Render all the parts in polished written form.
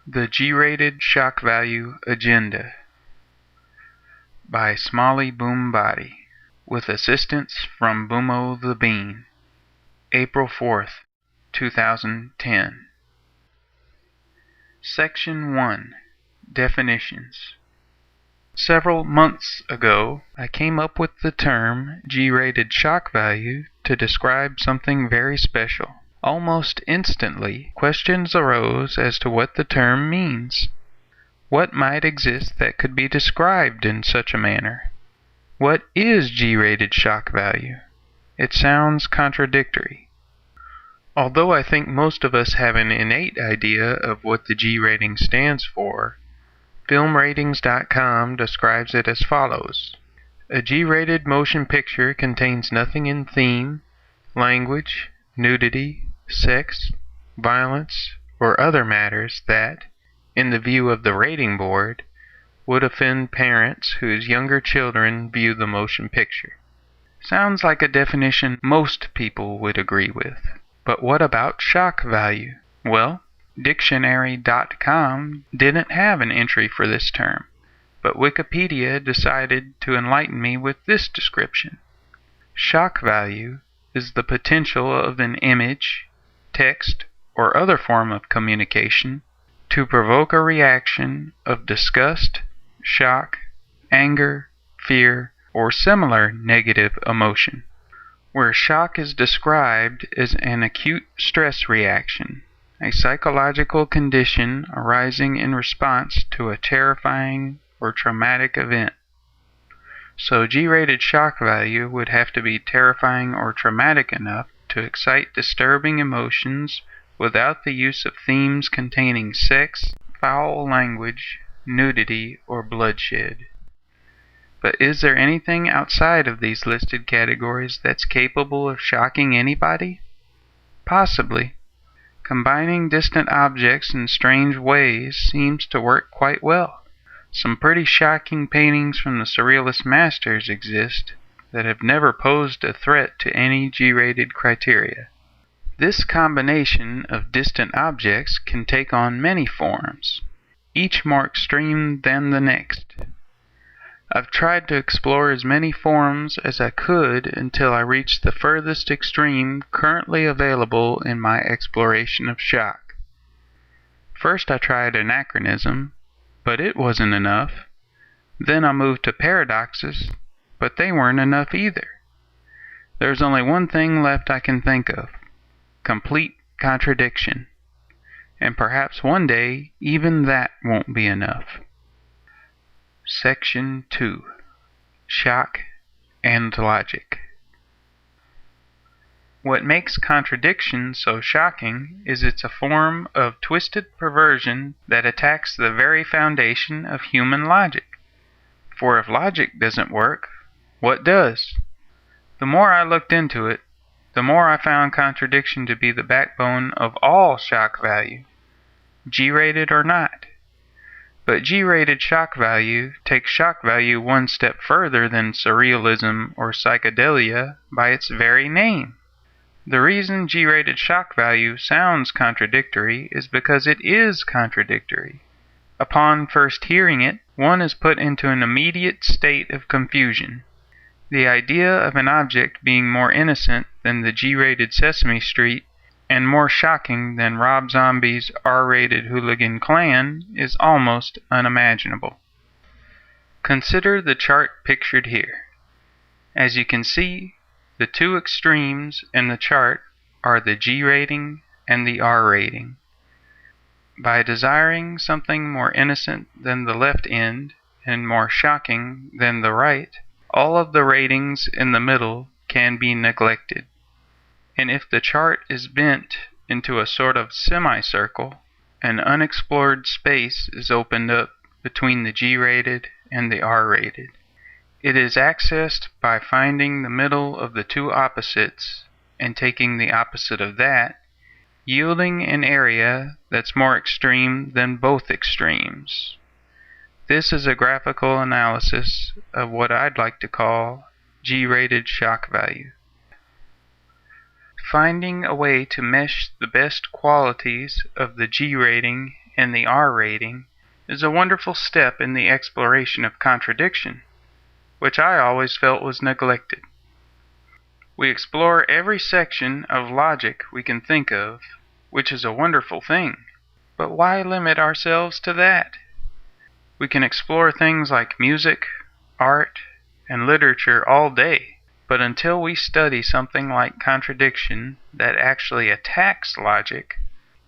The G-Rated Shock Value Agenda by Smalley Boombody, with assistance from Boomo the Bean. April 4th, 2010. Section 1. Definitions. Several months ago, I came up with the term G-Rated Shock Value to describe something very special. Almost instantly, questions arose as to what the term means. What might exist that could be described in such a manner? What is G-rated shock value? It sounds contradictory. Although I think most of us have an innate idea of what the G rating stands for, FilmRatings.com describes it as follows. A G-rated motion picture contains nothing in theme, language, nudity, sex, violence, or other matters that, in the view of the rating board, would offend parents whose younger children view the motion picture. Sounds like a definition most people would agree with. But what about shock value? Well, Dictionary.com didn't have an entry for this term, but Wikipedia decided to enlighten me with this description. Shock value is the potential of an image, text, or other form of communication to provoke a reaction of disgust, shock, anger, fear, or similar negative emotion, where shock is described as an acute stress reaction, a psychological condition arising in response to a terrifying or traumatic event. So G-rated shock value would have to be terrifying or traumatic enough to excite disturbing emotions without the use of themes containing sex, foul language, nudity, or bloodshed. But is there anything outside of these listed categories that's capable of shocking anybody? Possibly. Combining distant objects in strange ways seems to work quite well. Some pretty shocking paintings from the surrealist masters exist that have never posed a threat to any G-rated criteria. This combination of distant objects can take on many forms, each more extreme than the next. I've tried to explore as many forms as I could until I reached the furthest extreme currently available in my exploration of shock. First I tried anachronism, but it wasn't enough. Then I moved to paradoxes, but they weren't enough either. There's only one thing left I can think of: complete contradiction. And perhaps one day even that won't be enough. Section 2. Shock and Logic. What makes contradiction so shocking is it's a form of twisted perversion that attacks the very foundation of human logic. For if logic doesn't work, what does? The more I looked into it, the more I found contradiction to be the backbone of all shock value, G-rated or not. But G-rated shock value takes shock value one step further than surrealism or psychedelia by its very name. The reason G-rated shock value sounds contradictory is because it is contradictory. Upon first hearing it, one is put into an immediate state of confusion. The idea of an object being more innocent than the G-rated Sesame Street and more shocking than Rob Zombie's R-rated Hooligan Clan is almost unimaginable. Consider the chart pictured here. As you can see, the two extremes in the chart are the G rating and the R rating. By desiring something more innocent than the left end and more shocking than the right, all of the ratings in the middle can be neglected. And if the chart is bent into a sort of semicircle, an unexplored space is opened up between the G-rated and the R-rated. It is accessed by finding the middle of the two opposites and taking the opposite of that, yielding an area that's more extreme than both extremes. This is a graphical analysis of what I'd like to call G-rated shock value. Finding a way to mesh the best qualities of the G rating and the R rating is a wonderful step in the exploration of contradiction, which I always felt was neglected. We explore every section of logic we can think of, which is a wonderful thing. But why limit ourselves to that? We can explore things like music, art, and literature all day, but until we study something like contradiction that actually attacks logic,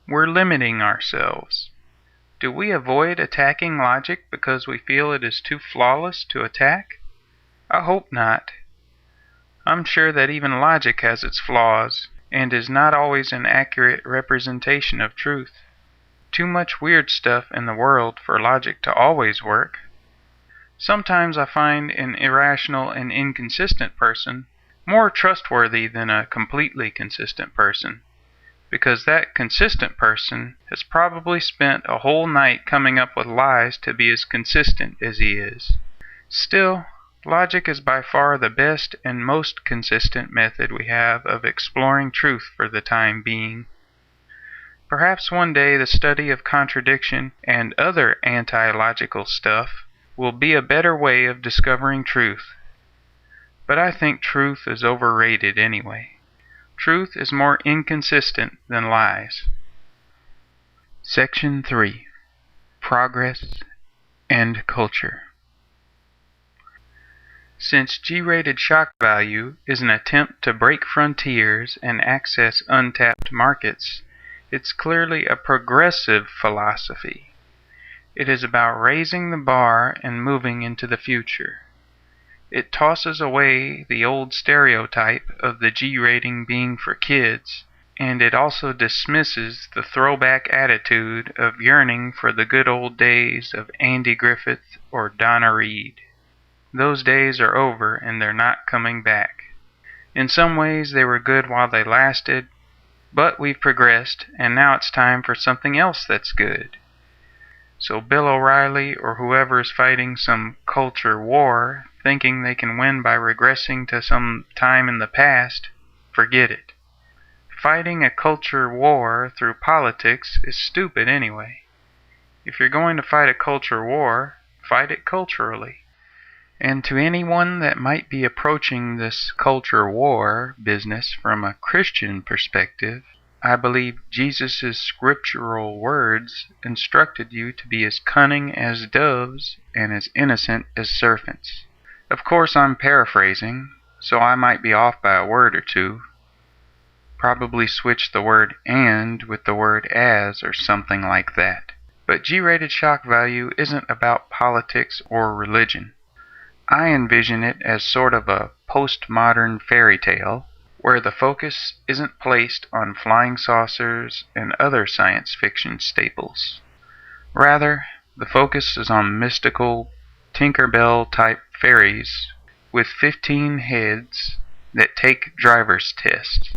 we're limiting ourselves. Do we avoid attacking logic because we feel it is too flawless to attack? I hope not. I'm sure that even logic has its flaws and is not always an accurate representation of truth. Too much weird stuff in the world for logic to always work. Sometimes I find an irrational and inconsistent person more trustworthy than a completely consistent person, because that consistent person has probably spent a whole night coming up with lies to be as consistent as he is. Still, logic is by far the best and most consistent method we have of exploring truth for the time being. Perhaps one day the study of contradiction and other anti-logical stuff will be a better way of discovering truth. But I think truth is overrated anyway. Truth is more inconsistent than lies. Section 3. Progress and Culture. Since G-rated shock value is an attempt to break frontiers and access untapped markets, it's clearly a progressive philosophy. It is about raising the bar and moving into the future. It tosses away the old stereotype of the G rating being for kids, and it also dismisses the throwback attitude of yearning for the good old days of Andy Griffith or Donna Reed. Those days are over and they're not coming back. In some ways they were good while they lasted, but we've progressed and now it's time for something else that's good. So Bill O'Reilly or whoever is fighting some culture war, thinking they can win by regressing to some time in the past, forget it. Fighting a culture war through politics is stupid anyway. If you're going to fight a culture war, fight it culturally. And to anyone that might be approaching this culture war business from a Christian perspective, I believe Jesus' scriptural words instructed you to be as cunning as doves and as innocent as serpents. Of course, I'm paraphrasing, so I might be off by a word or two. Probably switch the word "and" with the word "as" or something like that. But G-rated shock value isn't about politics or religion. I envision it as sort of a postmodern fairy tale where the focus isn't placed on flying saucers and other science fiction staples. Rather, the focus is on mystical Tinkerbell-type fairies with 15 heads that take driver's tests.